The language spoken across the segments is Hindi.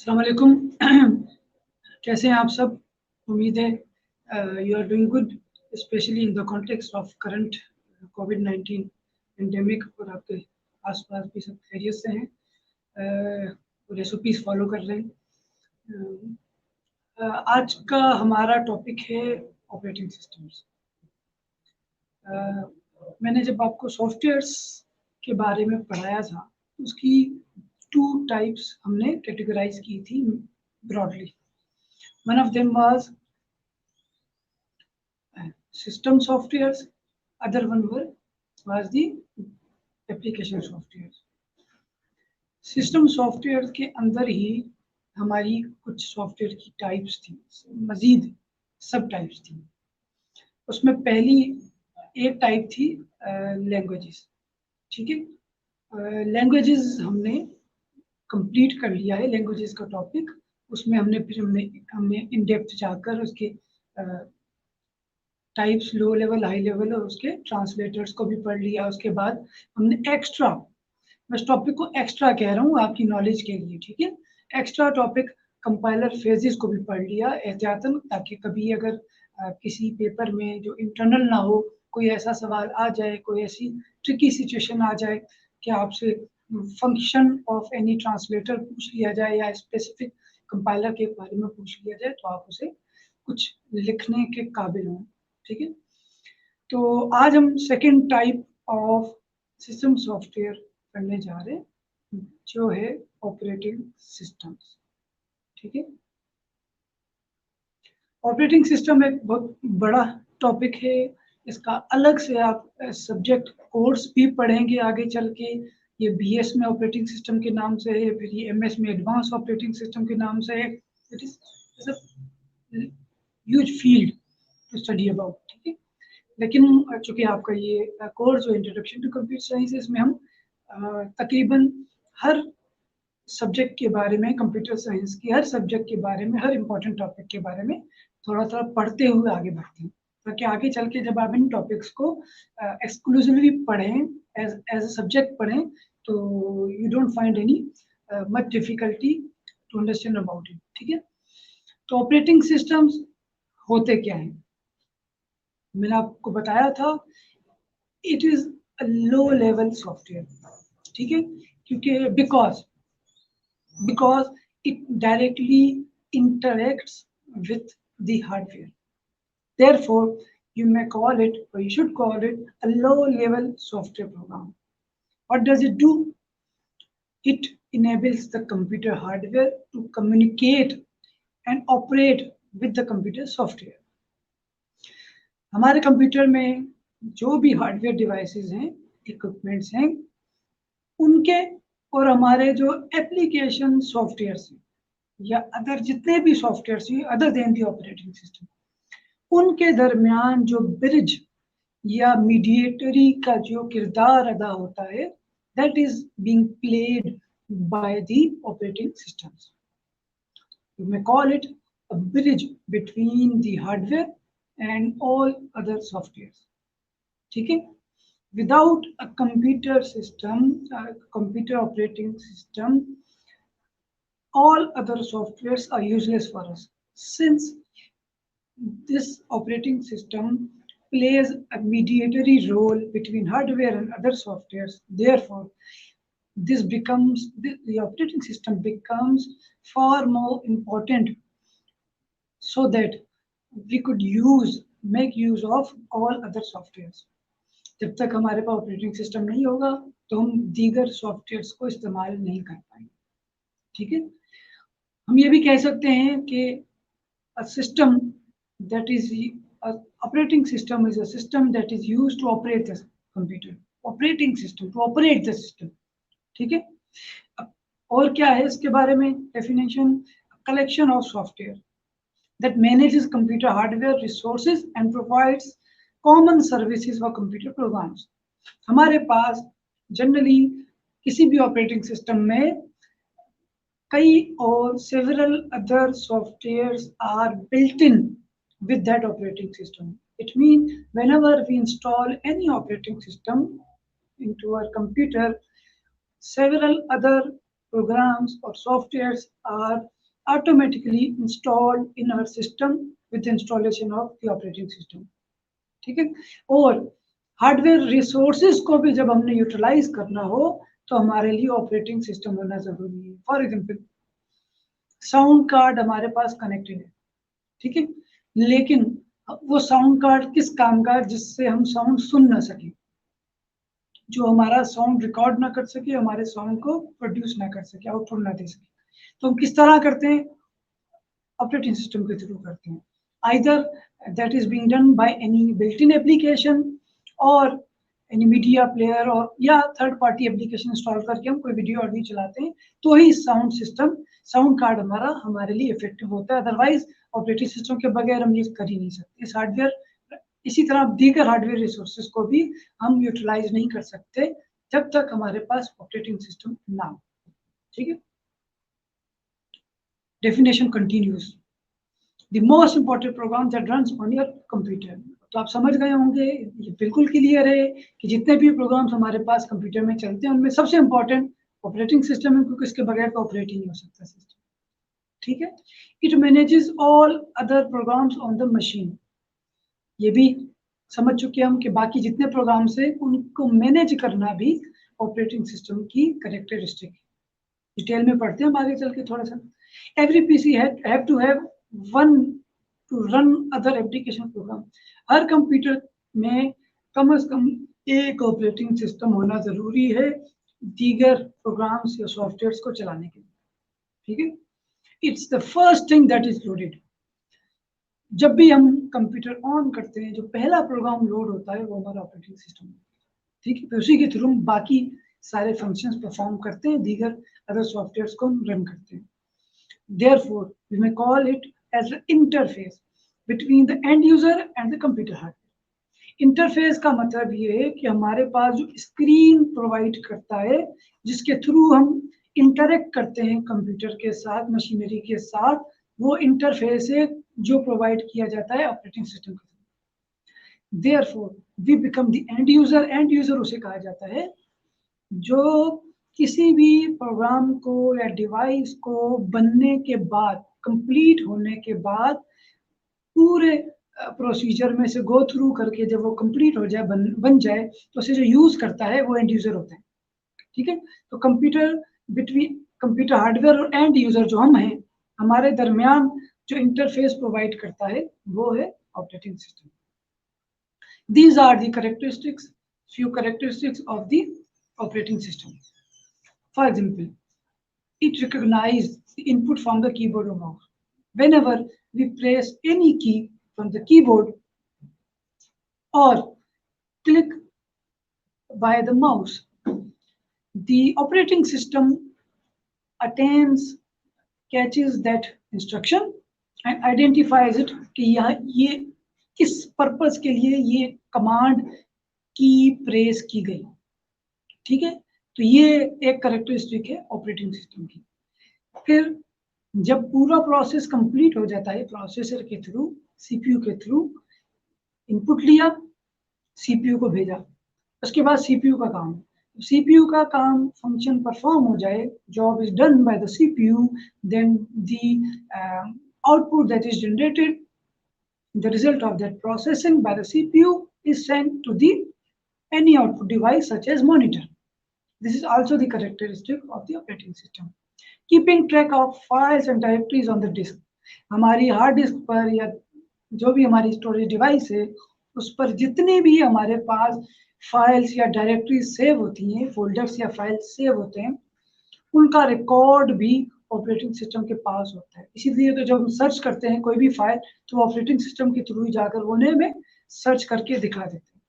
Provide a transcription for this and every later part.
अस्सलाम वालेकुम। कैसे हैं आप सब? उम्मीद है you are doing good, specially in the context of current कोविड-19 पेंडेमिक, और आपके आसपास भी सब खैरियत से हैं और एसओपीज फॉलो कर रहे हैं। आज का हमारा टॉपिक है ऑपरेटिंग सिस्टम्स। मैंने जब आपको सॉफ्टवेयर्स के बारे में पढ़ाया था, उसकी 2 टाइप्स हमने कैटेगराइज की थी broadly. One of them was system softwares, other one was the application softwares. System software के अंदर ही हमारी कुछ सॉफ्टवेयर की टाइप्स थी, मजीद सब टाइप्स थी। उसमें पहली एक टाइप थी लैंग्वेजेस। ठीक है, लैंग्वेजेस हमने कंप्लीट कर लिया है, लैंग्वेजेस का टॉपिक। उसमें हमने इन डेप्थ जाकर उसके types, low level, high level, और उसके ट्रांसलेटर्स को भी पढ़ लिया। उसके बाद हमने एक्स्ट्रा, मैं इस टॉपिक को एक्स्ट्रा कह रहा हूँ आपकी नॉलेज के लिए, ठीक है, एक्स्ट्रा टॉपिक कंपाइलर फेजेस को भी पढ़ लिया एहतियातन, ताकि कभी अगर किसी पेपर में जो इंटरनल ना हो, कोई ऐसा सवाल आ जाए, कोई ऐसी ट्रिकी सिचुएशन आ जाए कि आपसे फंक्शन ऑफ एनी ट्रांसलेटर पूछ लिया जाए या स्पेसिफिक कंपाइलर के बारे में पूछ लिया जाए, तो आप उसे कुछ लिखने के काबिल हों। ठीक है, तो आज हम second type of system software पढ़ने जा रहे हैं, जो है ऑपरेटिंग सिस्टम्स। ठीक है, ऑपरेटिंग सिस्टम एक बहुत बड़ा टॉपिक है। इसका अलग से आप सब्जेक्ट कोर्स भी पढ़ेंगे आगे चल के। ये बीएस में ऑपरेटिंग सिस्टम के नाम से है, फिर ये एमएस में एडवांस ऑपरेटिंग सिस्टम के नाम से है। It is huge field to study about. ठीक है, लेकिन चूंकि आपका ये कोर्स जो इंट्रोडक्शन टू कंप्यूटर साइंस है, इसमें हम तकरीबन हर सब्जेक्ट के बारे में, कंप्यूटर साइंस की हर सब्जेक्ट के बारे में, हर इम्पोर्टेंट टॉपिक के बारे में थोड़ा थोड़ा पढ़ते हुए आगे बढ़ते हैं, ताकि आगे चल के जब आप इन टॉपिक्स को एक्सक्लूसिवली पढ़ें, एज अ सब्जेक्ट पढ़ें, तो you don't find any much difficulty to understand about it. ठीक है, तो ऑपरेटिंग सिस्टम्स होते क्या हैं? मैंने आपको बताया था, it is a low level software. ठीक है, क्योंकि because it directly interacts with the hardware. Therefore, you may call it, or you should call it, a low-level software program. What does it do? It enables the computer hardware to communicate and operate with the computer software. हमारे कंप्यूटर में जो भी हार्डवेयर डिवाइसेस हैं, इक्विपमेंट्स हैं, उनके और हमारे जो एप्लीकेशन सॉफ्टवेयर्स हैं या अदर जितने भी सॉफ्टवेयर्स हैं other than the operating system, उनके दरमियान जो ब्रिज या मीडिएटरी का जो किरदार अदा होता है, that is being played by the operating systems. You may call it a bridge between the hardware and all other softwares. ठीक है, without a computer system, computer operating system, all other softwares are useless for us, since this operating system plays a mediatory role between hardware and other softwares. Therefore, the operating system becomes far more important, so that we could make use of all other softwares. जब तक हमारे पास ऑपरेटिंग सिस्टम नहीं होगा, तो हम दीगर सॉफ्टवेयर्स को इस्तेमाल नहीं कर पाएंगे। ठीक है, हम ये भी कह सकते हैं कि a system that is operating system is a system that is used to operate the computer. Operating system to operate the system. ठीक है, और क्या है इसके बारे में definition? Collection of software that manages computer hardware resources and provides common services for computer programs. हमारे पास जनरली किसी भी ऑपरेटिंग सिस्टम में कई और several other softwares are built in with that operating system. It means whenever we install any operating system into our computer, several other programs or softwares are automatically installed in our system with the installation of the operating system. ठीक है, और हार्डवेयर रिसोर्सेज को भी जब हमने यूटिलाइज करना हो तो हमारे लिए ऑपरेटिंग सिस्टम होना जरूरी है। फॉर एग्जांपल, साउंड कार्ड हमारे पास कनेक्टेड है, ठीक है, लेकिन वो साउंड कार्ड किस काम का, जिससे हम साउंड सुन ना सके, जो हमारा साउंड रिकॉर्ड ना कर सके, हमारे साउंड को प्रोड्यूस ना कर सके, आउटपुट ना दे सके, तो हम किस तरह करते हैं, ऑपरेटिंग सिस्टम के थ्रू करते हैं। Either that is being done by any built in application और एनी मीडिया प्लेयर, और या थर्ड पार्टी एप्लीकेशन इंस्टॉल करके हम कोई वीडियो ऑडियो चलाते हैं, तो ही साउंड सिस्टम, साउंड कार्ड हमारे लिए इफेक्टिव होता है। अदरवाइज ऑपरेटिंग सिस्टम के बगैर हम ये कर ही नहीं सकते। इस हार्डवेयर, इसी तरह दीगर हार्डवेयर रिसोर्सेज को भी हम यूटिलाइज नहीं कर सकते जब तक हमारे पास ऑपरेटिंग सिस्टम ना हो। ठीक है, definition continues, the most important program that runs on your computer. तो आप समझ गए होंगे, ये बिल्कुल क्लियर है कि जितने भी प्रोग्राम्स हमारे पास कंप्यूटर में चलते हैं उनमें सबसे इंपॉर्टेंट ऑपरेटिंग सिस्टम है, क्योंकि इसके बगैर तो ऑपरेट ही नहीं हो सकता सिस्टम। ठीक है, it manages all other programs on the machine. ये भी समझ चुके हम कि बाकी जितने प्रोग्राम्स है उनको मैनेज करना भी ऑपरेटिंग सिस्टम की कैरेक्टरिस्टिक है। डिटेल में पढ़ते हैं हम आगे चल के थोड़ा सा। Every PC have to have one to run other application program. हर कंप्यूटर में कम से कम एक ऑपरेटिंग सिस्टम होना जरूरी है दीगर प्रोग्राम्स या सॉफ्टवेयर्स को चलाने के लिए। ठीक है, it's the first thing that is loaded. जब भी हम कंप्यूटर ऑन करते हैं, जो पहला प्रोग्राम लोड होता है वो हमारा ऑपरेटिंग सिस्टम है। ठीक है, तो उसी के थ्रू हम बाकी सारे फंक्शंस परफॉर्म करते हैं, दीगर अदर सॉफ्टवेयर्स को हम रन करते हैं। Therefore, we may call it as an interface between the end user and the computer hardware. Interface का मतलब ये है कि हमारे पास जो स्क्रीन प्रोवाइड करता है, जिसके थ्रू हम इंटरेक्ट करते हैं कंप्यूटर के साथ, मशीनरी के साथ, वो इंटरफेस है जो प्रोवाइड किया जाता है ऑपरेटिंग सिस्टम के through. Therefore, we become the end user. And user उसे कहा जाता है जो किसी भी प्रोग्राम को या डिवाइस को बनने के बाद, कंप्लीट होने के बाद, पूरे प्रोसीजर में से गो थ्रू करके जब वो कंप्लीट हो जाए, बन जाए, तो उसे जो यूज करता है वो एंड यूजर होता है। ठीक है, तो कंप्यूटर बिटवीन कंप्यूटर हार्डवेयर और एंड यूजर जो हम हैं, हमारे दरमियान जो इंटरफेस प्रोवाइड करता है वो है operating system. These are the characteristics, few characteristics of the operating system. For example, it recognizes the input from the keyboard or mouse. Whenever we press any key from the keyboard or click by the mouse, the operating system attains, catches that instruction and identifies it कि ये किस पर्पस के लिए ये कमांड की प्रेस की गई। ठीक है, तो ये एक कैरेक्टरिस्टिक है ऑपरेटिंग सिस्टम की। फिर जब पूरा प्रोसेस कंप्लीट हो जाता है, प्रोसेसर के थ्रू, सीपीयू के थ्रू इनपुट लिया, सीपीयू को भेजा, उसके बाद सीपीयू का काम, सीपीयू का काम फंक्शन परफॉर्म हो जाए, job is done by the CPU, then the output that is generated, the result of that processing by the CPU is sent to the any output device such as monitor. This is also the characteristic of the operating system. Keeping track of files and directories on the disk. हमारी हार्ड डिस्क पर या जो भी हमारी स्टोरेज डिवाइस है, उस पर जितने भी हमारे पास फाइल्स या डायरेक्टरीज सेव होती हैं, फोल्डर्स या फाइल्स सेव होते हैं, उनका रिकॉर्ड भी ऑपरेटिंग सिस्टम के पास होता है। इसीलिए तो जब हम सर्च करते हैं कोई भी फाइल, तो ऑपरेटिंग सिस्टम के थ्रू ही जाकर उन्हें में सर्च करके दिखा देते हैं।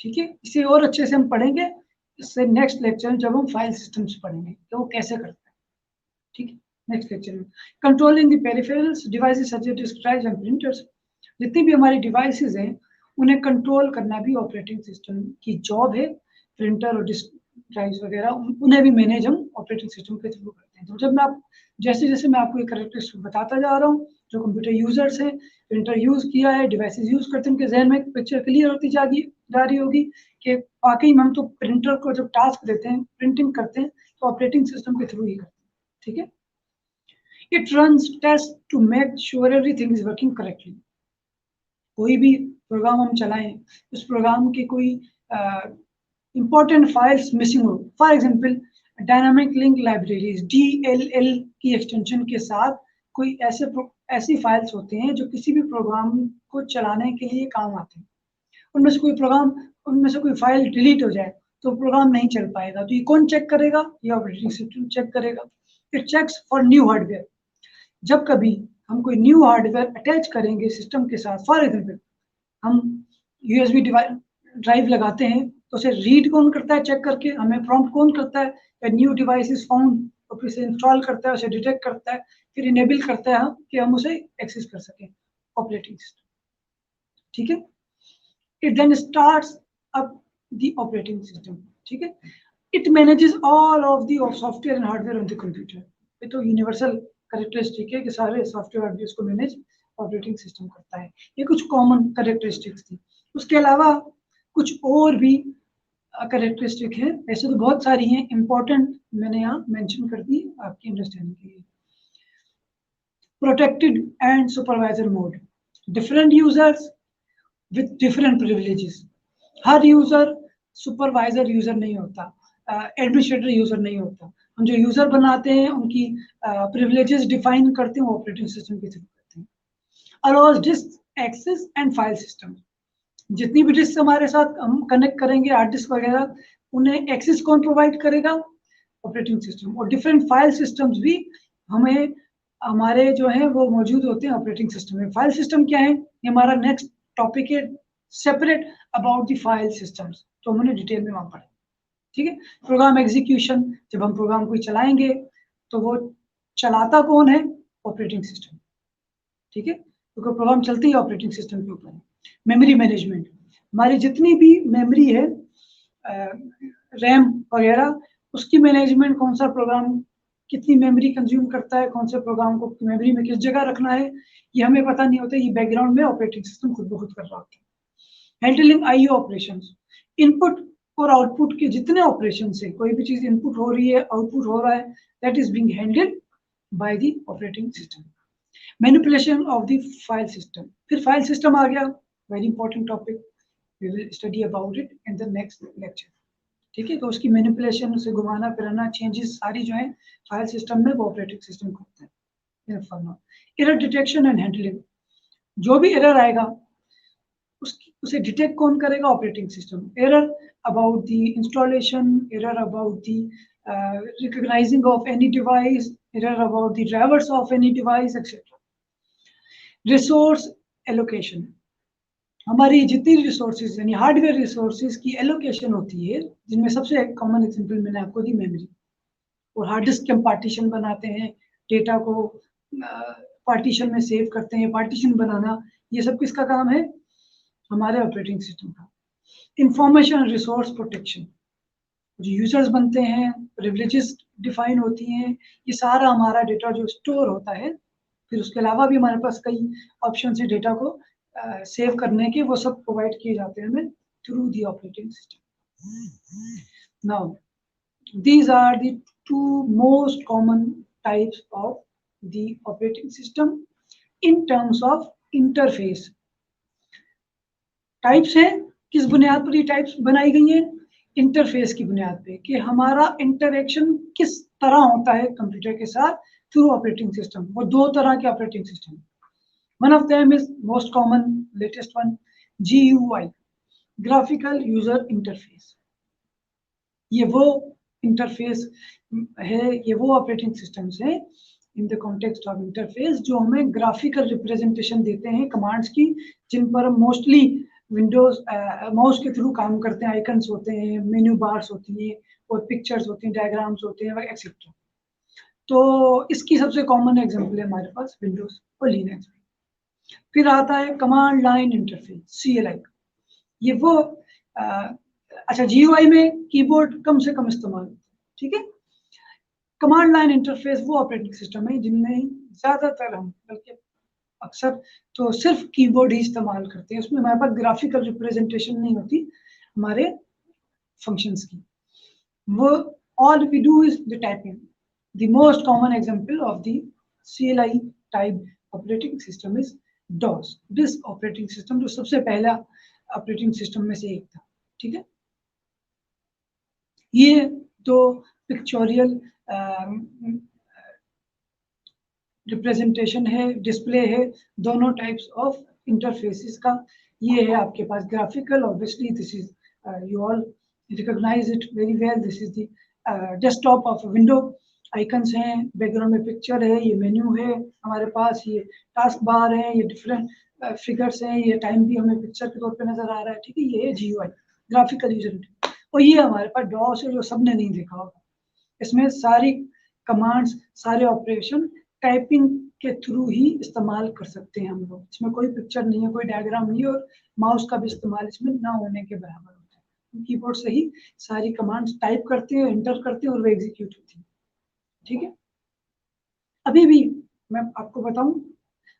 ठीक है, इसे और अच्छे से हम पढ़ेंगे इससे नेक्स्ट लेक्चर में, जब हम फाइल सिस्टम्स पढ़ेंगे तो वो कैसे करता है। ठीक है, नेक्स्ट लेक्चर में controlling the peripherals devices such as disk drives and printers. जितनी भी हमारी डिवाइसेस हैं उन्हें कंट्रोल करना भी ऑपरेटिंग सिस्टम की जॉब है। प्रिंटर और डिस्क ड्राइव्स वगैरह, उन्हें भी मैनेज हम ऑपरेटिंग सिस्टम के थ्रू करते हैं। तो जब मैं जैसे जैसे मैं आपको एक कैरेक्टरिस्टिक बताता जा रहा हूँ, जो कंप्यूटर यूजर्स हैं, प्रिंटर यूज किया है, डिवाइसेस यूज करते हैं, उनके जहन में एक पिक्चर क्लियर होती जा रही होगी कि वाकई में हम तो प्रिंटर को जब टास्क देते हैं, प्रिंटिंग करते हैं, तो ऑपरेटिंग सिस्टम के थ्रू ही करते हैं, ठीक है। It runs test to make sure everything is working correctly. कोई भी प्रोग्राम हम चलाएं, उस प्रोग्राम के कोई इंपॉर्टेंट फाइल्स मिसिंग हो, for example dynamic link libraries DLL की एक्सटेंशन के साथ कोई ऐसी फाइल्स होते हैं जो किसी भी प्रोग्राम को चलाने के लिए काम आते हैं। उनमें से कोई फाइल डिलीट हो जाए तो प्रोग्राम नहीं चल पाएगा। तो ये कौन चेक करेगा? ये ऑपरेटिंग सिस्टम चेक करेगा। It checks for new hardware. जब कभी हम कोई न्यू हार्डवेयर अटैच करेंगे सिस्टम के साथ, फॉर एग्जाम्पल हम USB ड्राइव लगाते हैं, तो उसे रीड कौन करता है चेक करके, हमें प्रॉम्प्ट कौन करता है? न्यू डिवाइस इज फाउंड, तो फिर से इंस्टॉल करता है, उसे डिटेक्ट करता है, फिर इनेबल करता है कि हम उसे एक्सेस कर सकें, ऑपरेटिंग सिस्टम, ठीक है। It then starts up the operating system, ठीक है। It manages all of the software and hardware on the computer। ये तो यूनिवर्सल कैरेक्टरिस्टिक है कि सारे सॉफ्टवेयर हार्डवेयर को मैनेज ऑपरेटिंग सिस्टम करता है। ये कुछ कॉमन कैरेक्टरिस्टिक्स थी। उसके अलावा कुछ और भी कैरेक्टरिस्टिक है, ऐसे तो बहुत सारी हैं, इंपॉर्टेंट मैंने यहाँ मेंशन कर दी आपकी अंडरस्टैंडिंग के लिए। Protected and supervisor mode, different users with different privileges। Her user supervisor user नहीं होता, एडमिनिस्ट्रेटर यूजर नहीं होता। हम जो यूजर बनाते हैं उनकी प्रिविलेजेस डिफाइन करते हैं ऑपरेटिंग सिस्टम के थ्रू करते हैं। Allows disk access and file system, जितनी भी डिस्क हमारे साथ हम कनेक्ट करेंगे, हार्ड डिस्क वगैरह, उन्हें एक्सेस कौन प्रोवाइड करेगा? Operating system. और डिफरेंट फाइल सिस्टम्स भी हमें हमारे जो है वो मौजूद होते हैं ऑपरेटिंग सिस्टम में। फाइल सिस्टम क्या है, ये हमारा नेक्स्ट टॉपिक है, separate about the file systems, तो हमने डिटेल में वहां पढ़ा, ठीक है। प्रोग्राम एग्जीक्यूशन, जब हम प्रोग्राम को चलाएंगे तो वो चलाता कौन है? ऑपरेटिंग सिस्टम, ठीक है, क्योंकि तो प्रोग्राम चलती है ऑपरेटिंग सिस्टम के ऊपर। मेमोरी मैनेजमेंट, हमारी जितनी भी मेमोरी है, रैम वगैरह, उसकी मैनेजमेंट, कौन सा प्रोग्राम कितनी मेमोरी कंज्यूम करता है, कौन से प्रोग्राम को मेमोरी में किस जगह रखना है, ये हमें पता नहीं होता। ये बैकग्राउंड में ऑपरेटिंग सिस्टम खुद ब खुद कर रहा होता है। हैंडलिंग IO ऑपरेशंस, इनपुट और आउटपुट के जितने ऑपरेशन है, कोई भी चीज इनपुट हो रही है, आउटपुट हो रहा है, that is being handled by the operating system. Manipulation of the file system, फिर फाइल सिस्टम आ गया, very important topic, we will study about it in the next lecture, ठीक है। तो उसकी मैनिपुलेशन, उसे घुमाना फिराना, चेंजेस सारी जो है फाइल सिस्टम में वो ऑपरेटिंग सिस्टम करता है। एरर डिटेक्शन एंड हैंडलिंग, जो भी एरर आएगा उसे डिटेक्ट कौन करेगा? Operating system. Error about the installation, error about the recognising of any device, error about the drivers of any device etcetera. Resource allocation, हमारी जितनी रिसोर्सेज यानी हार्डवेयर रिसोर्सेज की एलोकेशन होती है, जिनमें सबसे कॉमन एग्जांपल मैंने आपको दी मेमोरी। और हार्ड डिस्क के हम पार्टीशन बनाते हैं, डेटा को पार्टीशन में सेव करते हैं, पार्टीशन बनाना, ये सब किसका काम है? हमारे ऑपरेटिंग सिस्टम का। इंफॉर्मेशन रिसोर्स प्रोटेक्शन, जो यूजर्स बनते हैं, प्रिविलेजेस डिफाइन होती हैं, ये सारा हमारा डेटा जो स्टोर होता है, फिर उसके अलावा भी हमारे पास कई ऑप्शन है डेटा को सेव करने के, वो सब प्रोवाइड किए जाते हैं हमें through the operating system. Now these are the two most common types of the operating system in terms of interface। Types है, किस बुनियाद पर ये टाइप्स बनाई गई हैं? इंटरफेस की बुनियाद पे, कि हमारा इंटरेक्शन किस तरह होता है कंप्यूटर के साथ थ्रू ऑपरेटिंग सिस्टम। वो दो तरह के operating system, one of them is most common latest one, GUI, graphical user interface. ये वो इंटरफेस है, ये वो ऑपरेटिंग सिस्टम्स हैं इन द कॉन्टेक्स्ट ऑफ इंटरफेस जो हमें ग्राफिकल रिप्रेजेंटेशन देते हैं कमांड्स की, जिन पर हम मोस्टली विंडोज माउस के थ्रू काम करते हैं। आइकन्स होते हैं, मेन्यू बार्स होती हैं, और पिक्चर्स होती हैं, डायग्राम्स होते हैं, एक्सेट्रा। तो इसकी सबसे कॉमन एग्जांपल है हमारे पास विंडोज और लिनक्स। फिर आता है कमांड लाइन इंटरफेस, CLI। ये वो अच्छा, GUI में कीबोर्ड कम से कम इस्तेमाल, ठीक है। कमांड लाइन इंटरफेस वो ऑपरेटिंग सिस्टम है जिनमें ज्यादातर हम, बल्कि अक्सर तो सिर्फ कीबोर्ड ही इस्तेमाल करते हैं। उसमें हमारे पास ग्राफिकल रिप्रेजेंटेशन नहीं होती हमारे फंक्शंस की। वो all we do is the typing. The most common example of the CLI type operating system is DOS, disk operating system, जो सबसे पहला ऑपरेटिंग सिस्टम में से एक था। ठीक है, ये तो पिक्चोरियल रिप्रेजेंटेशन है, डिस्प्ले है दोनों टाइप्स ऑफ इंटरफेसेस का। ये है आपके पास graphical, obviously this is you all recognise it very well, this is the desktop of window. Icons हैं, बैकग्राउंड में पिक्चर है, ये मेन्यू है हमारे पास, ये टास्क बार है, ये डिफरेंट फिगर्स हैं, ये टाइम भी हमें पिक्चर के तौर पे नजर आ रहा है। ठीक है, ये है GUI, ग्राफिकल यूजर इंटरफेस। और ये हमारे पास डॉस है, जो सबने नहीं देखा होगा। इसमें सारी कमांड्स, सारे ऑपरेशन टाइपिंग के थ्रू ही इस्तेमाल कर सकते हैं हम लोग। इसमें कोई पिक्चर नहीं है, कोई डायग्राम नहीं है, और माउस का भी इस्तेमाल इसमें ना होने के बराबर होता है। कीबोर्ड से ही सारी कमांड्स टाइप करते हैं, एंटर करते हैं और वो एग्जीक्यूट होती है। ठीक है, अभी भी मैं आपको बताऊं,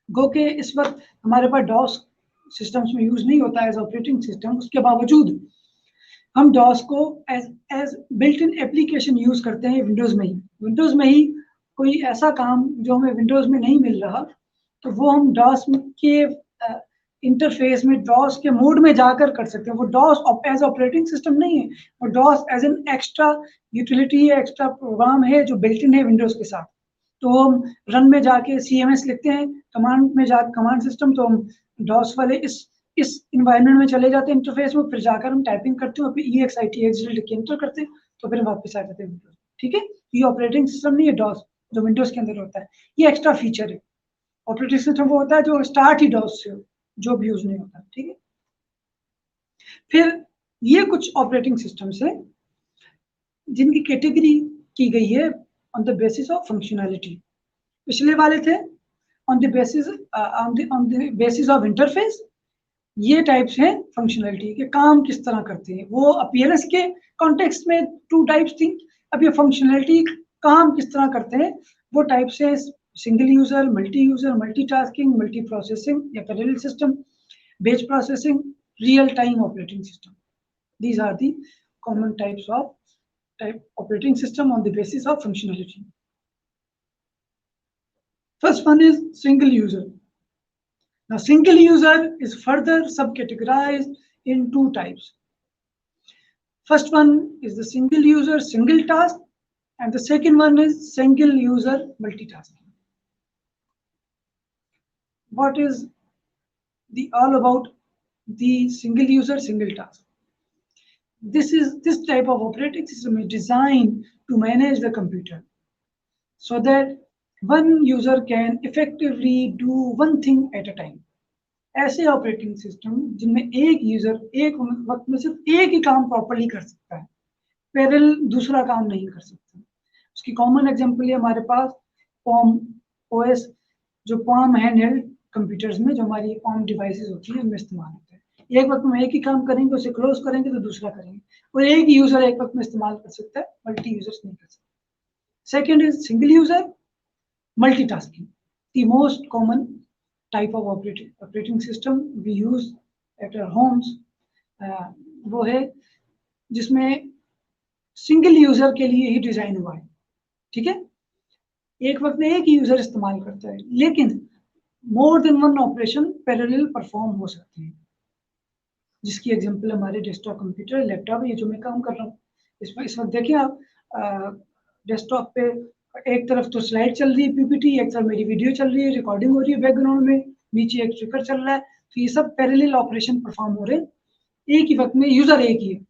गो के इस वक्त हमारे पास डॉस सिस्टम्स में यूज नहीं होता एज ऑपरेटिंग सिस्टम, उसके बावजूद हम डॉस को as built in application use करते हैं विंडोज में ही। विंडोज में ही कोई ऐसा काम जो हमें विंडोज में नहीं मिल रहा, तो वो हम डॉस के इंटरफेस में, डॉस के मोड में जाकर कर सकते हैं। वो डॉस एज ऑपरेटिंग सिस्टम नहीं है, वो DOS as an extra utility है, एक्स्ट्रा प्रोग्राम है जो बिल्ट इन है विंडोज के साथ। तो हम रन में जाके CMS लिखते हैं, कमांड में जा कमांड सिस्टम, तो हम डॉस वाले इस इन्वायरमेंट में चले जाते हैं इंटरफेस में, फिर जाकर हम टाइपिंग करते हैं, फिर EXIT लिख के एंटर करते हैं, तो फिर वापस आ जाते हैं विंडोज। ठीक है, ये ऑपरेटिंग सिस्टम नहीं है डॉस जो विंडोज के अंदर होता है, ये एक्स्ट्रा फीचर है। ऑपरेटिंग सिस्टम वो होता है जो स्टार्ट ही डॉस से हो, जो भी यूज नहीं होता। ठीक है, फिर ये कुछ ऑपरेटिंग सिस्टम्स है जिनकी कैटेगरी की गई है on the basis of functionality. पिछले वाले थे on the basis of interface, ये टाइप्स हैं फंक्शनैलिटी के, काम किस तरह करते हैं। वो अपीयरेंस के कॉन्टेक्स्ट में 2 टाइप्स थी, अब ये फंक्शनैलिटी काम किस तरह करते हैं वो टाइप्स है single user, multitasking, multi processing या parallel system, batch processing, real time operating system. These are the common types of operating system on the basis of functionality. First one is single user. Now, single user is further subcategorized in 2 types. First one is the single user single task, and the second one is single user multitasking. What is the all about the single user single task? This type of operating system is designed to manage the computer so that one user can effectively do one thing at a time. ऐसे ऑपरेटिंग सिस्टम जिनमें एक यूजर एक वक्त में सिर्फ एक ही काम प्रॉपर्ली कर सकता है, पैरेलल दूसरा काम नहीं कर सकता। उसकी कॉमन एग्जांपल है हमारे पास पॉम OS, जो पॉम हैंडहेल्ड कंप्यूटर्स में, जो हमारी पॉम डिवाइसेस होती है, उनमें इस्तेमाल होता है। एक वक्त में एक ही काम करेंगे, उसे क्लोज करेंगे तो दूसरा करेंगे, और एक ही यूजर एक वक्त में इस्तेमाल कर सकता है, मल्टी यूजर्स नहीं कर सकते। Second is single user multitasking, the most common type of operating system we use at our homes, वो है जिसमें सिंगल यूजर के लिए ही डिजाइन हुआ है। ठीक है, एक वक्त में एक ही यूजर इस्तेमाल करता है, लेकिन मोर than one operation parallel perform हो सकते हैं, जिसकी एग्जांपल हमारे डेस्कटॉप कंप्यूटर, लैपटॉप, ये जो मैं काम कर रहा हूँ इसमें। इस वक्त देखिए आप डेस्कटॉप पे एक तरफ तो स्लाइड चल रही है PPT, एक तरफ मेरी वीडियो चल रही है, रिकॉर्डिंग हो रही है बैकग्राउंड में, नीचे एक ट्रिकर चल रहा है, तो ये सब पैरेलल ऑपरेशन परफॉर्म हो रहे हैं, एक ही वक्त में यूजर एक ही है।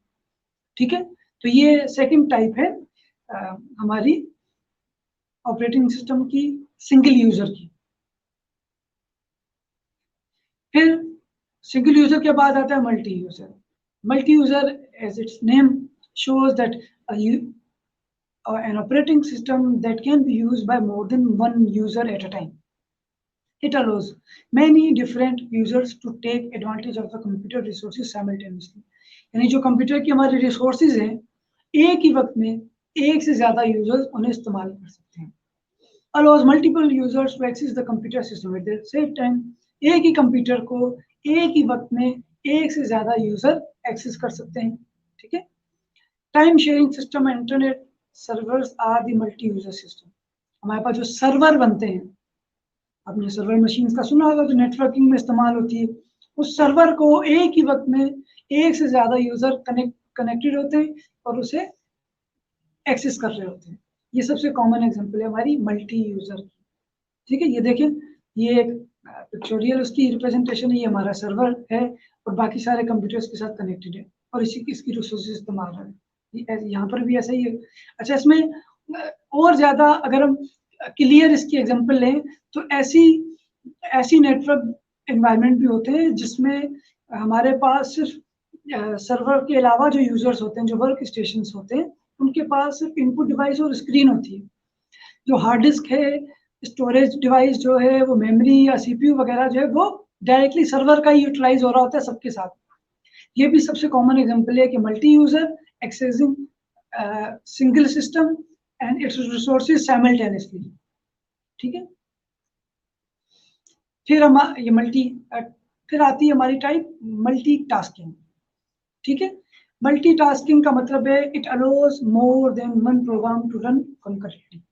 ठीक है, तो ये सेकंड टाइप है हमारी ऑपरेटिंग सिस्टम की, सिंगल यूजर की। फिर सिंगल यूजर के बाद आता है multi user. Multi user as its name shows that an operating system that can be used by more than one user at a time. It allows many different users to take advantage of the computer resources simultaneously. यानी जो कंप्यूटर की हमारी रिसोर्सेज हैं, एक ही वक्त में एक से ज्यादा यूजर्स उन्हें इस्तेमाल कर सकते हैं। Allows multiple users to access the computer system at the same time. एक ही कंप्यूटर को एक ही वक्त में एक से ज्यादा यूजर एक्सेस कर सकते हैं। ठीक है, time sharing system, internet servers are the multi user system. हमारे पास जो सर्वर बनते हैं, आपने सर्वर मशीन्स का सुना होगा जो नेटवर्किंग में इस्तेमाल होती है, उस सर्वर को एक ही वक्त में एक से ज्यादा यूजर कनेक्टेड होते हैं और उसे एक्सेस कर रहे होते हैं। ये सबसे कॉमन एग्जांपल है हमारी मल्टी यूजर की। ठीक है, ये देखें, ये एक पिक्चोरियल उसकी रिप्रेजेंटेशन है, ये हमारा सर्वर है और बाकी सारे कंप्यूटर्स के साथ कनेक्टेड है और इसकी रिसोर्सेज इस्तेमाल हो रहे हैं। यहाँ पर भी ऐसा ही है। अच्छा, इसमें और ज्यादा अगर हम क्लियर इसकी एग्जांपल लें तो ऐसी नेटवर्क एनवायरनमेंट भी होते हैं जिसमें हमारे पास सिर्फ सर्वर के अलावा जो यूजर्स होते हैं, जो वर्क स्टेशंस होते हैं, उनके पास सिर्फ इनपुट डिवाइस और स्क्रीन होती है। जो हार्ड डिस्क है, स्टोरेज डिवाइस जो है, वो मेमोरी या सीपीयू वगैरह जो है वो डायरेक्टली सर्वर का ही यूटिलाइज हो रहा होता है सबके साथ। ये भी सबसे कॉमन एग्जांपल है कि multi user accessing single system and it's resources simultaneously. ठीक है, फिर हम फिर आती है हमारी टाइप मल्टीटास्किंग। ठीक है, मल्टीटास्किंग का मतलब है it allows more than one program to run concurrently.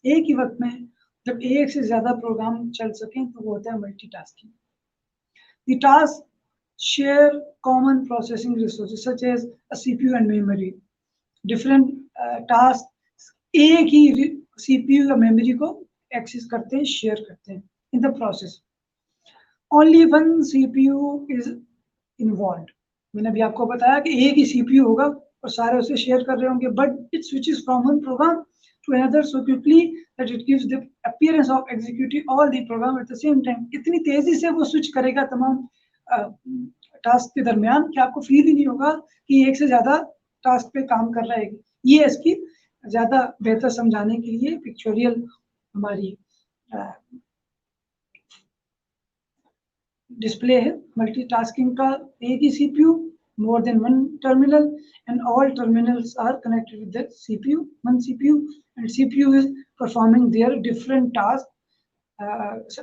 एक ही वक्त में जब एक से ज्यादा प्रोग्राम चल सकें तो वो होता है multitasking. The task share common processing resources such as a CPU and memory. Different tasks एक ही CPU या memory को एक्सेस करते हैं, शेयर करते हैं in the process. Only one CPU is involved. मैंने अभी आपको बताया कि एक ही CPU होगा और सारे उसे शेयर कर रहे होंगे, but it switches from one program to another so quickly that it gives the appearance of executing all the program at the same time. इतनी तेजी से वो स्विच करेगा तमाम टास्क के दरमियान कि आपको फील ही नहीं होगा कि एक से ज्यादा टास्क पे काम कर रहा है। ये इसकी ज्यादा बेहतर समझाने के लिए पिक्चोरियल हमारी डिस्प्ले है। मल्टीटास्किंग का एक ही CPU, more than one terminal, and all terminals are connected with the CPU, one CPU, and CPU is performing their different tasks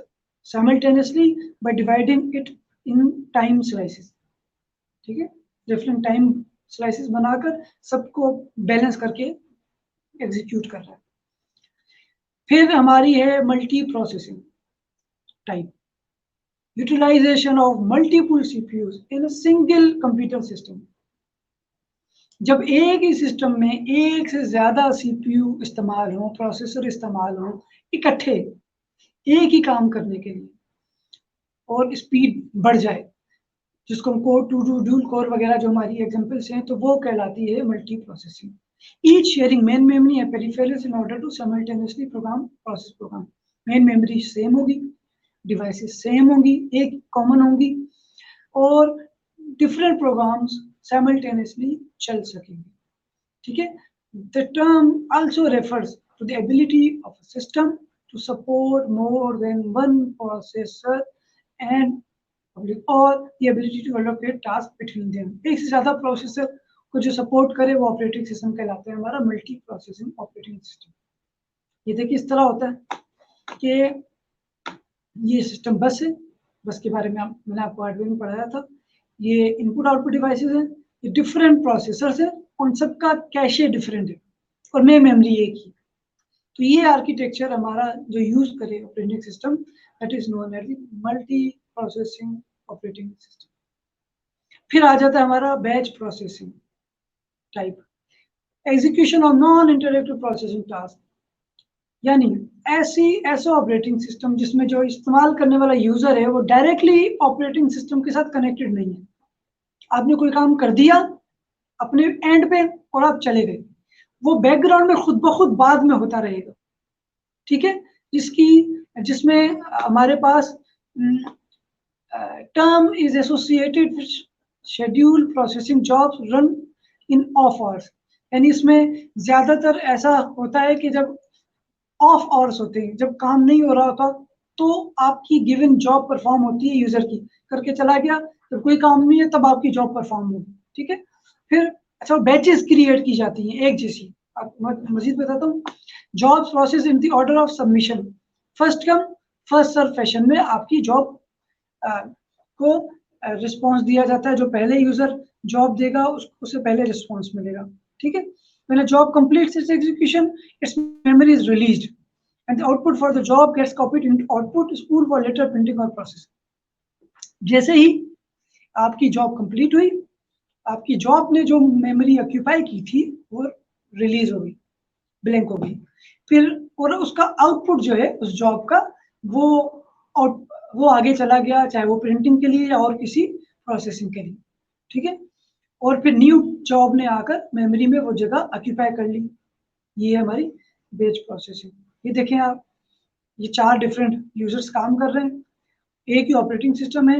simultaneously by dividing it in time slices. ठीक है, डिफरेंट टाइम स्लाइसेस बनाकर सबको बैलेंस करके एग्जीक्यूट कर रहा है। फिर हमारी है multi processing type, utilization of multiple CPUs in a single computer system. जब एक ही सिस्टम में एक से ज्यादा सीपीयू इस्तेमाल हो, प्रोसेसर इस्तेमाल हो इकट्ठे एक ही काम करने के लिए और स्पीड बढ़ जाए, जिसको हम कोर टू ड्यूल कोर वगैरह जो हमारी एग्जांपल्स हैं, तो वो कहलाती है multi processing. Each sharing main memory and peripherals in order to simultaneously process program. Main memory same होगी, डिवाइसेस सेम होंगी, एक कॉमन होंगी और डिफरेंट प्रोग्राम्स साइमल्टेनियसली चल सकेंगे। ठीक है, the term also refers to the ability of a system to support more than one processor and और the ability to allocate tasks between them। एक से ज्यादा प्रोसेसर को जो सपोर्ट करे वो ऑपरेटिंग सिस्टम कहलाता है हमारा मल्टी प्रोसेसिंग ऑपरेटिंग सिस्टम। ये देखिए इस तरह होता है कि ये सिस्टम बस है, बस के बारे में मैंने आपको हार्डवेयर में पढ़ाया था। ये इनपुट आउटपुट डिवाइसेस हैं, ये डिफरेंट प्रोसेसर्स हैं, उन सबका कैशे डिफरेंट है और मेन मेमोरी एक ही। तो ये आर्किटेक्चर हमारा जो यूज करे operating system, that is known as multi processing operating system. फिर आ जाता है हमारा batch processing type, execution of non interactive processing task, यानी ऐसा ऑपरेटिंग सिस्टम जिसमें जो इस्तेमाल करने वाला यूजर है वो डायरेक्टली ऑपरेटिंग सिस्टम के साथ कनेक्टेड नहीं है। आपने कोई काम कर दिया अपने एंड पे और आप चले गए, वो बैकग्राउंड में खुद ब खुद बाद में होता रहेगा। ठीक है, जिसमें हमारे पास term is associated with scheduled processing jobs run in off hours। यानी इसमें ज्यादातर ऐसा होता है कि जब ऑफ आवर्स होते हैं, जब काम नहीं हो रहा होता, तो आपकी गिवन जॉब परफॉर्म होती है, यूजर की करके चला गया, जब कोई काम नहीं है तब आपकी जॉब परफॉर्म होगी। ठीक है, फिर अच्छा बैचेस क्रिएट की जाती हैं एक जैसी। आपको मजीद बताता हूँ, jobs process in the order of submission, first come first serve fashion में आपकी जॉब को रिस्पॉन्स दिया जाता है। जो पहले यूजर जॉब देगा उससे पहले रिस्पॉन्स मिलेगा। ठीक है, When a job completes its execution, its memory is released, and the output for the job gets copied into output spool for later printing or processing. जैसे ही आपकी जॉब कंप्लीट हुई, आपकी जॉब ने जो मेमोरी ऑक्यूपाई की थी वो रिलीज हो गई, ब्लैंक हो गई, फिर और उसका आउटपुट जो है उस जॉब का वो आगे चला गया, चाहे वो प्रिंटिंग के लिए या और किसी प्रोसेसिंग के लिए, ठीक है। और फिर न्यू जॉब ने आकर मेमोरी में वो जगह ऑक्यूपाई कर ली। ये है हमारी बैच प्रोसेसिंग। ये देखें आप, ये 4 डिफरेंट यूजर्स काम कर रहे हैं, एक ही ऑपरेटिंग सिस्टम है,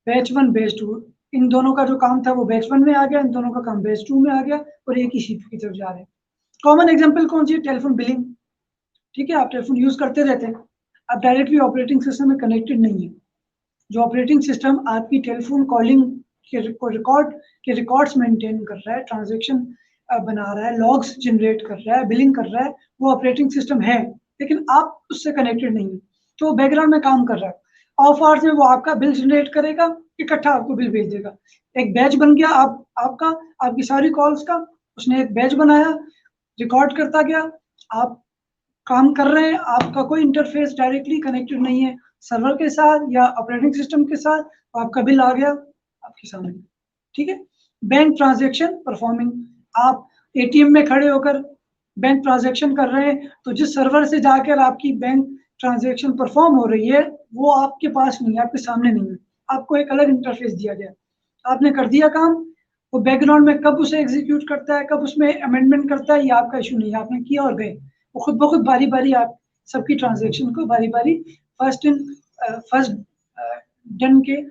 बैच 1 बैच 2, इन दोनों का जो काम था वो बैच 1 में आ गया, इन दोनों का काम बैच 2 में आ गया, और एक ही सीपीयू की तरफ जा रहे हैं। कॉमन एग्जांपल कौन सी है? टेलीफोन बिलिंग, ठीक है, आप टेलीफोन यूज करते रहते हैं, आप डायरेक्टली ऑपरेटिंग सिस्टम में कनेक्टेड नहीं है। जो ऑपरेटिंग सिस्टम आपकी टेलीफोन कॉलिंग के रिकॉर्ड्स मेंटेन कर रहा है, ट्रांजैक्शन बना रहा है, लॉग्स जनरेट कर रहा है, बिलिंग कर रहा है, वो ऑपरेटिंग सिस्टम है, लेकिन आप उससे कनेक्टेड नहीं है, तो बैकग्राउंड में काम कर रहा है। ऑफ आवर्स में वो आपका बिल जनरेट करेगा, इकट्ठा आपको बिल भेज देगा। एक बैच बन गया आपका, आपकी सारी कॉल्स का, उसने एक बैच बनाया, रिकॉर्ड करता गया, आप काम कर रहे हैं, आपका कोई इंटरफेस डायरेक्टली कनेक्टेड नहीं है सर्वर के साथ या ऑपरेटिंग सिस्टम के साथ, आपका बिल आ गया आपके सामने, ठीक है। बैंक ट्रांजैक्शन परफॉर्मिंग, आप एटीएम में खड़े होकर बैंक ट्रांजैक्शन कर रहे हैं, तो जिस सर्वर से जाकर आपकी बैंक ट्रांजैक्शन परफॉर्म हो रही है वो आपके पास नहीं है, आपके सामने नहीं है, आपको एक अलग इंटरफेस दिया गया, आपने कर दिया काम, वो बैकग्राउंड में कब उसे एग्जीक्यूट करता है, कब उसमें अमेंडमेंट करता है, ये आपका इशू नहीं है, आपने किया और गए, वो खुद ब खुद बारी बारी आप सबकी ट्रांजेक्शन को बारी बारी फर्स्ट डन के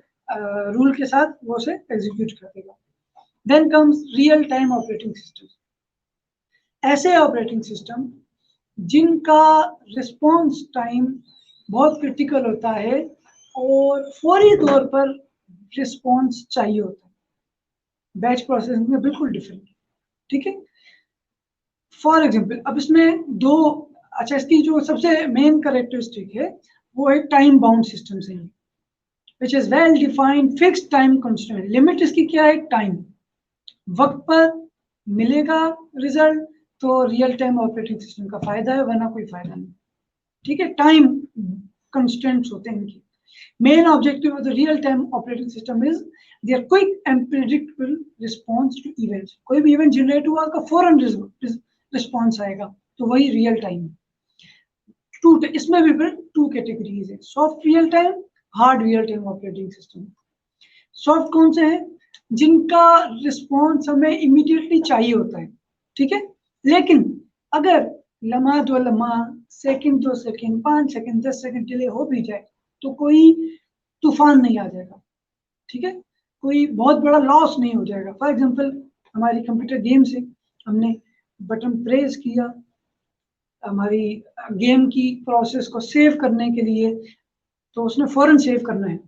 रूल के साथ वो उसे एग्जीक्यूट कर देगा। Then comes real time operating system. ऐसे ऑपरेटिंग सिस्टम जिनका रिस्पॉन्स टाइम बहुत क्रिटिकल होता है और फौरी तौर पर रिस्पॉन्स चाहिए होता है, बैच प्रोसेसिंग में बिल्कुल डिफरेंट, ठीक है। फॉर एग्जाम्पल, अब इसमें दो, अच्छा, इसकी जो सबसे मेन कैरेक्टरिस्टिक है वो एक टाइम बाउंड सिस्टम से है, which is well defined fixed time constraint. Limit इसकी क्या है? टाइम, वक्त पर मिलेगा रिजल्ट, तो रियल टाइम ऑपरेटिंग सिस्टम का फायदा है, वरना कोई फायदा नहीं, ठीक है। टाइम कंस्ट्रेंट्स होते हैं इनकी। Main objective of the real time operating system is their quick and predictable response to events. कोई भी इवेंट जनरेट हुआ का फौरन रिस्पॉन्स आएगा, तो वही रियल टाइम है। इसमें भी फिर 2 कैटेगरीज है, soft real time, hard real time operating system. Soft कौन से हैं? जिनका रिस्पॉन्स हमें इमीडिएटली चाहिए होता है, ठीक है, लेकिन अगर लम्हा दो लम्हा, second 2 second, 5 second, 10 second delay हो भी जाए तो कोई तूफान नहीं आ जाएगा, ठीक है, कोई बहुत बड़ा लॉस नहीं हो जाएगा। फॉर एग्जांपल, हमारी कंप्यूटर गेम से हमने बटन प्रेस किया, हमारी गेम की प्रोसेस को सेव करने के लिए, तो उसने फौरन सेव करना है,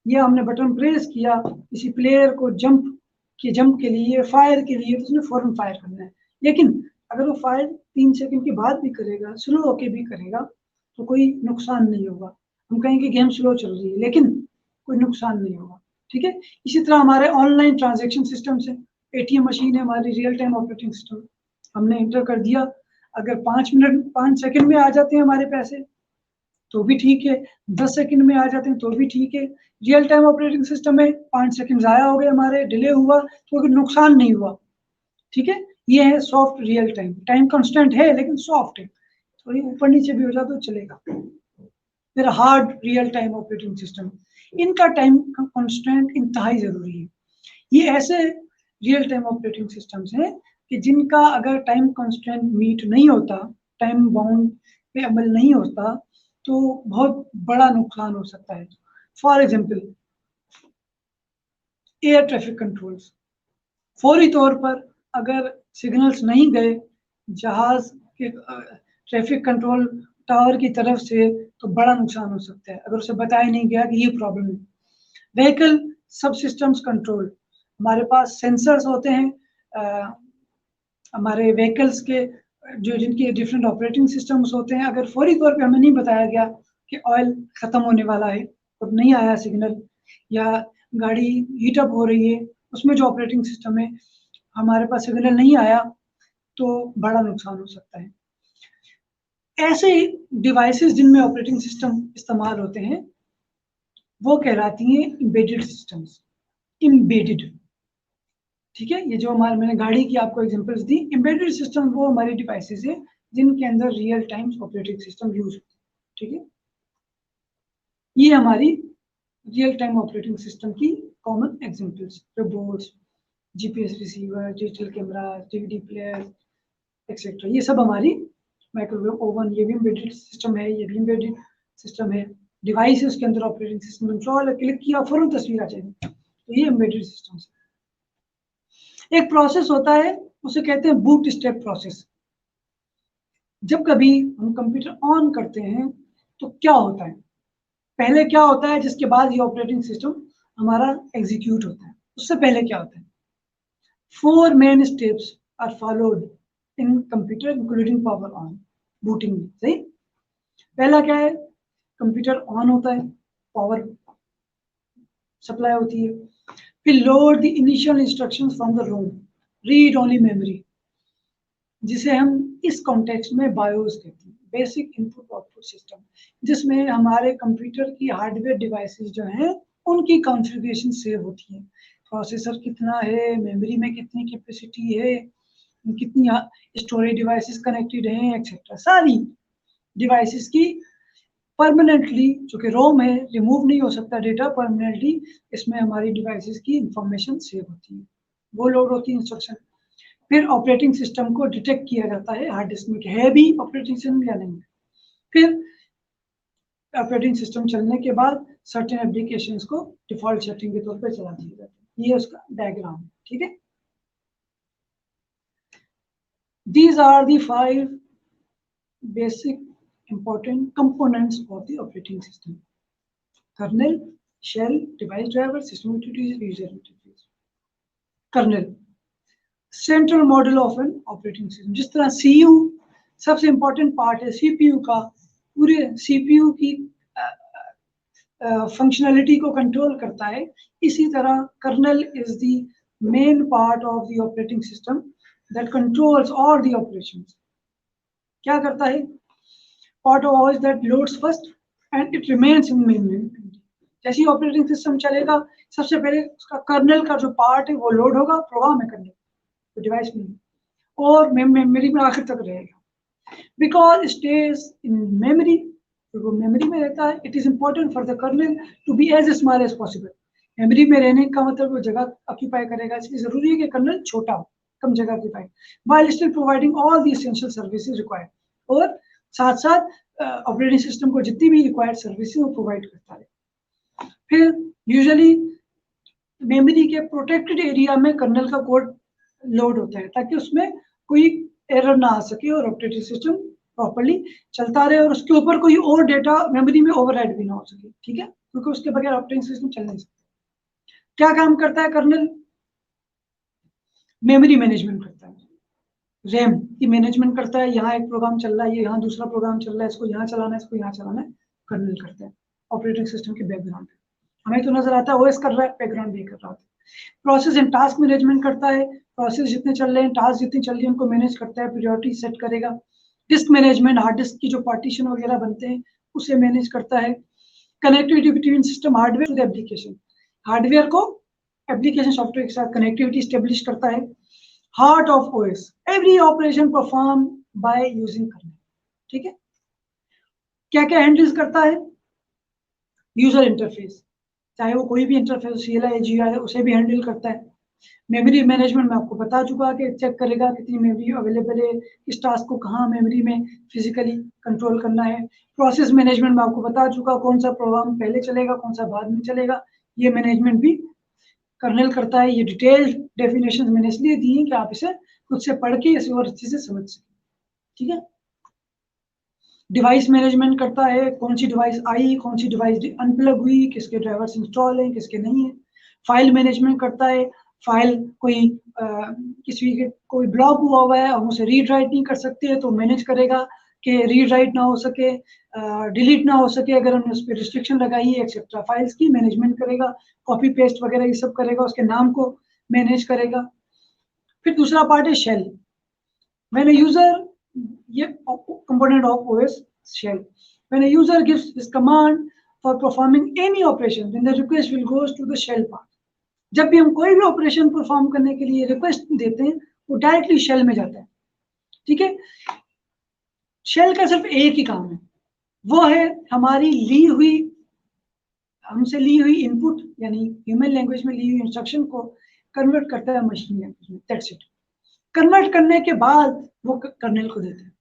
या हमने बटन प्रेस किया किसी प्लेयर को जंप के लिए, फायर के लिए, तो उसने फौरन फायर करना है। लेकिन अगर वो फायर 3 सेकंड के बाद भी करेगा, स्लो होके भी करेगा, तो कोई नुकसान नहीं होगा। हम कहेंगे गेम स्लो चल रही है, लेकिन कोई नुकसान नहीं होगा, ठीक है। इसी तरह हमारे ऑनलाइन ट्रांजेक्शन सिस्टम से, एटीएम मशीन है हमारी रियल टाइम ऑपरेटिंग सिस्टम, हमने एंटर कर दिया, अगर 5 सेकंड में आ जाते हैं हमारे पैसे तो भी ठीक है, 10 सेकंड में आ जाते हैं तो भी ठीक है। रियल टाइम ऑपरेटिंग सिस्टम में 5 सेकंड ज़ाया हो गए हमारे, डिले हुआ तो कोई नुकसान नहीं हुआ, ठीक है। ये है soft real time, time constant है लेकिन सॉफ्ट है, थोड़ी ऊपर नीचे भी हो जाए तो चलेगा। फिर hard real time operating system, इनका टाइम कांस्टेंट इंतहाई जरूरी है। ये ऐसे रियल टाइम ऑपरेटिंग सिस्टम्स हैं कि जिनका अगर टाइम कांस्टेंट मीट नहीं होता, टाइम बाउंड पे अमल नहीं होता, तो बहुत बड़ा नुकसान हो सकता है। For example, air traffic controls, फौरी तौर पर अगर सिग्नल्स नहीं गए जहाज के ट्रैफिक कंट्रोल टावर की तरफ से, तो बड़ा नुकसान हो सकता है अगर उसे बताया नहीं गया कि ये प्रॉब्लम है। व्हीकल सब सिस्टम्स कंट्रोल, हमारे पास सेंसर्स होते हैं हमारे व्हीकल्स के, जो जिनके डिफरेंट ऑपरेटिंग सिस्टम्स होते हैं, अगर फौरी तौर पे हमें नहीं बताया गया कि ऑयल खत्म होने वाला है और नहीं आया सिग्नल, या गाड़ी हीट अप हो रही है, उसमें जो ऑपरेटिंग सिस्टम है हमारे पास सिग्नल नहीं आया, तो बड़ा नुकसान हो सकता है। ऐसे डिवाइसेस जिनमें ऑपरेटिंग सिस्टम इस्तेमाल होते हैं वो कहलाती हैं एम्बेडेड सिस्टम्स। एम्बेडेड, ठीक है, ये जो हमारे मैंने गाड़ी की आपको एग्जांपल्स दी, एम्बेडेड सिस्टम वो हमारी डिवाइसेस है जिनके अंदर real time operating system use होते हैं, ठीक है। ये हमारी रियल टाइम ऑपरेटिंग सिस्टम की common examples, robots, GPS receiver, digital camera, DVD player etcetera, ये सब हमारी माइक्रोवेव ओवन, ये भी एम्बेडेड सिस्टम है, ये भी एम्बेडेड सिस्टम है। डिवाइस है उसके अंदर ऑपरेटिंग सिस्टम इंस्टॉल है, क्लिक किया फौरन तस्वीर आ जाएगी, तो ये एम्बेडेड सिस्टम है। एक प्रोसेस होता है उसे कहते हैं बूट स्टेप प्रोसेस। जब कभी हम कंप्यूटर ऑन करते हैं तो क्या होता है, पहले क्या होता है जिसके बाद ये ऑपरेटिंग सिस्टम हमारा एग्जीक्यूट होता है, उससे पहले क्या होता है? 4 main steps are followed in computer including power on, booting में, सही। पहला क्या है, कंप्यूटर ऑन होता है, पावर सप्लाई होती है, फिर load the initial instructions from the ROM, read only memory, जिसे हम इस कॉन्टेक्स्ट में बायोस कहते हैं, बेसिक इनपुट आउटपुट सिस्टम, जिसमें हमारे कंप्यूटर की हार्डवेयर डिवाइसेस जो हैं उनकी कॉन्फ़िगरेशन सेव होती है। प्रोसेसर कितना है, मेमोरी में कितनी कैपेसिटी है, कितनी स्टोरेज डिवाइसेस कनेक्टेड हैं एक्सेट्रा, सारी डिवाइसेस की परमानेंटली, जो कि रोम है रिमूव नहीं हो सकता डेटा परमानेंटली, इसमें हमारी डिवाइसेस की इंफॉर्मेशन सेव होती है, वो लोड होती है इंस्ट्रक्शन। फिर ऑपरेटिंग सिस्टम को डिटेक्ट किया जाता है हार्ड डिस्क में कि है भी ऑपरेटिंग सिस्टम या नहीं। फिर ऑपरेटिंग सिस्टम चलने के बाद सर्टेन एप्लीकेशंस को डिफॉल्ट सेटिंग के तौर पे चला दिया जाता है। ये उसका डायग्राम है, ठीक है। These are the 5 basic important components of the operating system: kernel, shell, device driver, system utilities, user interface. Kernel, central model of an operating system. जिस तरह सीयू सबसे इंपॉर्टेंट पार्ट है सीपीयू का, पूरे सीपीयू की फंक्शनैलिटी को कंट्रोल करता है, इसी तरह kernel is the main part of the operating system that controls all the operations. क्या करता है? Part of OS that loads first and it remains in memory. जैसे ही ऑपरेटिंग सिस्टम चलेगा सबसे पहले उसका कर्नल का जो पार्ट है वो लोड होगा, प्रोग्राम है कर्नल डिवाइस में, और मेमोरी में आखिर तक रहेगा, बिकॉज स्टेज इन मेमोरी, वो मेमोरी में रहता है। It is important for the kernel to be as small as possible. Memory में रहने का मतलब वो जगह ऑक्यूपाई करेगा, इसलिए जरूरी है कि कर्नल छोटा हो, कम जगह occupy, while still providing all the essential services required, और साथ साथ ऑपरेटिंग सिस्टम को जितनी भी रिक्वायर्ड सर्विसेज वो प्रोवाइड करता है। फिर यूजुअली मेमोरी के प्रोटेक्टेड एरिया में कर्नल का कोड लोड होता है ताकि उसमें कोई एरर ना आ सके और ऑपरेटिंग सिस्टम प्रॉपर्ली चलता रहे और उसके ऊपर कोई और डेटा मेमोरी में ओवरराइट भी ना हो सके, ठीक है, क्योंकि उसके बगैर ऑपरेटिंग सिस्टम चल नहीं सकता। क्या काम करता है कर्नल? मेमोरी मैनेजमेंट करता है, रैम की मैनेजमेंट करता है। यहाँ एक प्रोग्राम चल रहा है, ये यहाँ दूसरा प्रोग्राम चल रहा है, इसको यहाँ चलाना है, इसको यहाँ चलाना है, कर्नल करता है ऑपरेटिंग सिस्टम के बैकग्राउंड पे। हमें तो नजर आता है ओएस कर रहा है, बैकग्राउंड भी कर रहा है। प्रोसेस एंड टास्क मैनेजमेंट करता है, प्रोसेस जितने चल रहे हैं, टास्क जितनी चल रही है उनको मैनेज करता है, प्रायोरिटी सेट करेगा। डिस्क मैनेजमेंट, हार्ड डिस्क की जो पार्टीशन वगैरह बनते हैं उसे मैनेज करता है। Connectivity between system hardware to the application, hardware को एप्लीकेशन सॉफ्टवेयर के साथ कनेक्टिविटी स्टेब्लिश करता है। Heart of OS, every operation perform by using kernel, ठीक है। क्या क्या हैंडल्स करता है? यूजर इंटरफेस, चाहे वो कोई भी इंटरफेस CLI या GUI है उसे भी हैंडल करता है। मेमोरी मैनेजमेंट में आपको बता चुका कि चेक करेगा कितनी मेमोरी अवेलेबल है, किस टास्क को कहाँ मेमोरी में फिजिकली कंट्रोल करना है। प्रोसेस मैनेजमेंट में आपको बता चुका कौन सा प्रोग्राम पहले चलेगा कौन सा बाद में चलेगा, ये मैनेजमेंट भी कर्नल करता है। ये डिटेल्ड डेफिनेशन मैंने इसलिए दी है कि आप इसे खुद से पढ़ के इसे और अच्छे से समझ सकें, ठीक है। डिवाइस मैनेजमेंट करता है, कौन सी डिवाइस आई, कौन सी डिवाइस अनप्लग हुई, किसके ड्राइवर्स इंस्टॉल हैं, किसके नहीं है। फाइल मैनेजमेंट करता है, फाइल कोई किसी के कोई ब्लॉक हुआ है हम उसे रीड राइट नहीं कर सकते तो मैनेज करेगा कि रीड राइट ना हो सके, डिलीट ना हो सके अगर हमने उस पर रिस्ट्रिक्शन लगाई है एक्सेट्रा। फाइल्स की मैनेजमेंट करेगा, कॉपी पेस्ट वगैरह ये सब करेगा, उसके नाम को मैनेज करेगा। फिर दूसरा पार्ट है शेल। When a user, ये component of OS shell. When a user gives his command for performing any operation, then the request will goes to the shell part. जब भी हम कोई भी ऑपरेशन परफॉर्म करने के लिए रिक्वेस्ट देते हैं, वो डायरेक्टली शेल में जाता है, ठीक है। शेल का सिर्फ एक ही काम है, वो है हमारी हमसे ली हुई इनपुट, यानी ह्यूमन लैंग्वेज में ली हुई इंस्ट्रक्शन को कन्वर्ट करता है मशीन लैंग्वेज में, दैट्स इट। कन्वर्ट करने के बाद वो कर्नेल को देते हैं।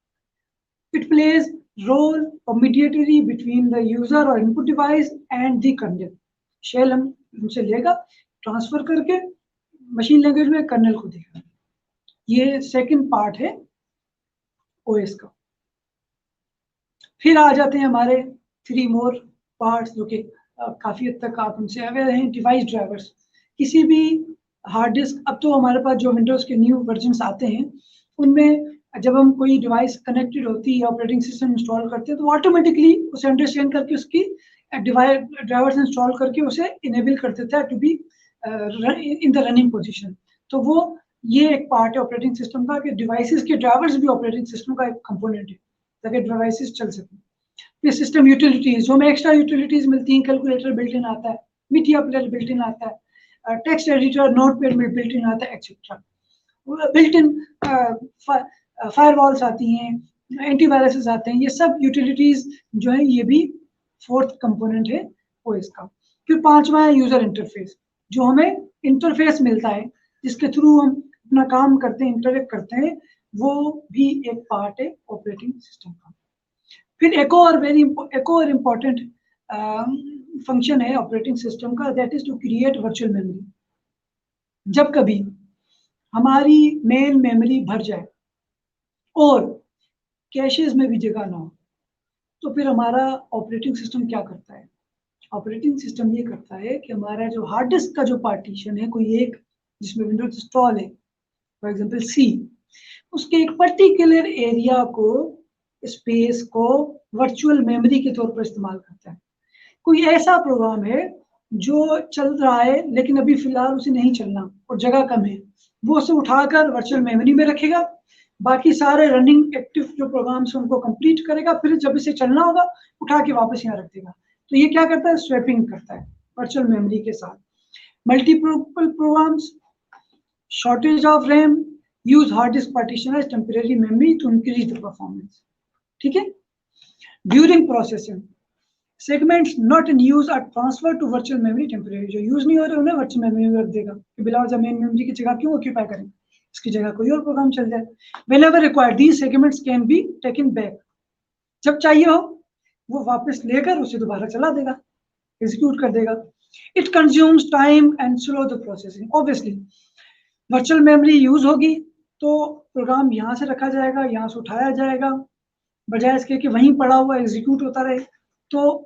इट प्लेज रोल और मीडिएटरी बिटवीन द यूजर और input device and the kernel. Shell हम उनसे लेगा, ट्रांसफर करके मशीन लैंग्वेज में कर्नेल को देगा। ये सेकंड पार्ट है ओएस का। फिर आ जाते हैं हमारे 3 मोर पार्ट्स, जो कि काफी हद तक आप उनसे अवेयर हैं। डिवाइस ड्राइवर्स, किसी भी हार्ड डिस्क, अब तो हमारे पास जो विंडोज के न्यू वर्जन आते हैं उनमें जब हम कोई डिवाइस कनेक्टेड होती है, ऑपरेटिंग सिस्टम इंस्टॉल करते हैं, तो ऑटोमेटिकली उसे अंडरस्टैंड करके उसकी डिवाइस ड्राइवर्स इंस्टॉल करके उसे इनेबल कर देता है to be in the running position. तो वो ये एक पार्ट है ऑपरेटिंग सिस्टम का कि डिवाइसेस के ड्राइवर्स भी ऑपरेटिंग सिस्टम का एक कंपोनेंट है, ताकि डिवाइसेस चल सकें। फिर सिस्टम यूटिलिटीज, जो हमें एक्स्ट्रा यूटिलिटीज मिलती हैं, कैलकुलेटर बिल्ट इन आता है, मीडिया प्लेयर बिल्ट इन आता है, टेक्स्ट एडिटर नोटपैड में बिल्ट इन आता है, एक्सेट्रा। बिल्ट इन फायरवॉल्स आती हैं, एंटीवायरसेस आते हैं, ये सब यूटिलिटीज जो है ये भी फोर्थ कंपोनेंट है ओएस का। फिर पांचवा है यूजर इंटरफेस, जो हमें इंटरफेस मिलता है जिसके थ्रू हम अपना काम करते हैं, इंटरेक्ट करते हैं, वो भी एक पार्ट है ऑपरेटिंग सिस्टम का। फिर एक और इम्पोर्टेंट फंक्शन है ऑपरेटिंग सिस्टम का, that is to create virtual memory. जब कभी हमारी मेन मेमोरी भर जाए और कैशेज में भी जगह ना हो, तो फिर हमारा ऑपरेटिंग सिस्टम क्या करता है? ऑपरेटिंग सिस्टम ये करता है कि हमारा जो हार्ड डिस्क का जो पार्टीशन है, कोई एक जिसमें विंडोज इंस्टॉल है, फॉर एग्जांपल सी, उसके एक पर्टिकुलर एरिया को, स्पेस को वर्चुअल मेमोरी के तौर पर इस्तेमाल करता है। कोई ऐसा प्रोग्राम है जो चल रहा है लेकिन अभी फिलहाल उसे नहीं चलना और जगह कम है, वो उसे उठाकर वर्चुअल मेमोरी में रखेगा, बाकी सारे रनिंग एक्टिव जो प्रोग्राम्स हैं उनको कंप्लीट करेगा, फिर जब इसे चलना होगा उठा के वापस यहाँ रख देगा। तो ये क्या करता है? स्वैपिंग करता है वर्चुअल मेमोरी के साथ। Multiple programs, shortage of RAM, use hard disk partition as temporary memory to increase the performance, ठीक है। During processing, segments not in use are transfer to virtual memory temporary, जो यूज नहीं हो रहे उन्हें वर्चुअल मेमोरी में रख देगा कि बिला वजह मेन मेमोरी की जगह क्यों ऑक्यूपाई करें, इसकी जगह कोई और प्रोग्राम चल जाए। Whenever required these segments can be taken back, जब चाहिए हो वो वापस लेकर उसे दोबारा चला देगा, एग्जीक्यूट कर देगा। It consumes time and slow the processing. Obviously virtual memory use होगी तो प्रोग्राम यहाँ से रखा जाएगा, यहाँ से उठाया जाएगा, बजाय इसके कि वहीं पड़ा हुआ एग्जीक्यूट होता रहे। तो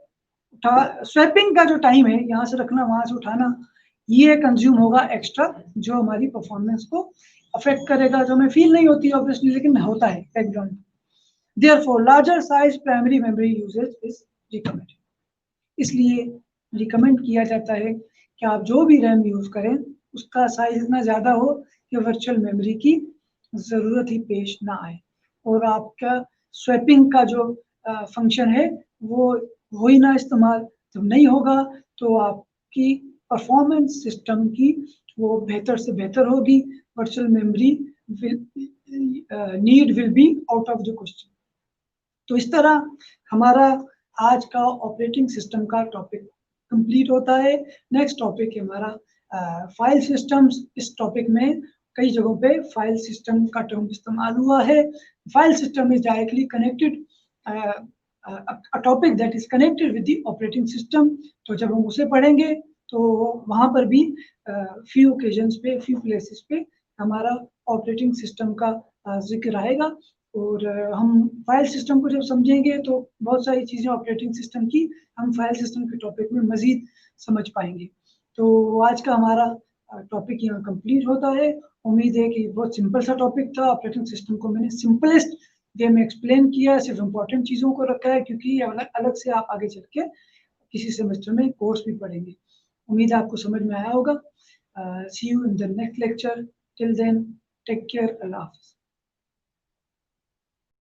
स्वैपिंग का जो टाइम है, यहाँ से रखना वहां से उठाना, ये कंज्यूम होगा एक्स्ट्रा, जो हमारी परफॉर्मेंस को अफेक्ट करेगा, जो हमें फील नहीं होती ऑब्वियसली, लेकिन होता है background. Therefore larger size primary memory usage is recommended, इसलिए रिकमेंड किया जाता है कि आप जो भी रैम यूज करें उसका साइज इतना ज्यादा हो कि वर्चुअल मेमोरी की जरूरत ही पेश ना आए, और आपका स्वैपिंग का जो फंक्शन है वो ही ना इस्तेमाल जब नहीं होगा, तो आपकी परफॉर्मेंस सिस्टम की वो बेहतर से बेहतर होगी, virtual memory need will be out of the question. तो इस तरह हमारा आज का ऑपरेटिंग सिस्टम का टॉपिक कंप्लीट होता है। नेक्स्ट टॉपिक है हमारा फाइल सिस्टम्स। इस टॉपिक में कई जगहों पे फाइल सिस्टम का टर्म इस्तेमाल हुआ है। File system is directly connected a topic that is connected with the operating system। तो जब हम उसे पढ़ेंगे तो वहां पर भी few occasions पे, few places पे हमारा ऑपरेटिंग सिस्टम का जिक्र आएगा, और हम फाइल सिस्टम को जब समझेंगे तो बहुत सारी चीजें ऑपरेटिंग सिस्टम की हम फाइल सिस्टम के टॉपिक में मजीद समझ पाएंगे। तो आज का हमारा टॉपिक यहाँ कंप्लीट होता है। उम्मीद है कि बहुत सिंपल सा टॉपिक था। ऑपरेटिंग सिस्टम को मैंने सिंपलेस्ट वे में एक्सप्लेन किया है, सिर्फ इम्पोर्टेंट चीज़ों को रखा है, क्योंकि अलग अलग से आप आगे चल के किसी सेमेस्टर में कोर्स भी पढ़ेंगे। उम्मीद है आपको समझ में आया होगा। See you in the next lecture. Till then take care, अल्लाह हाफिज़।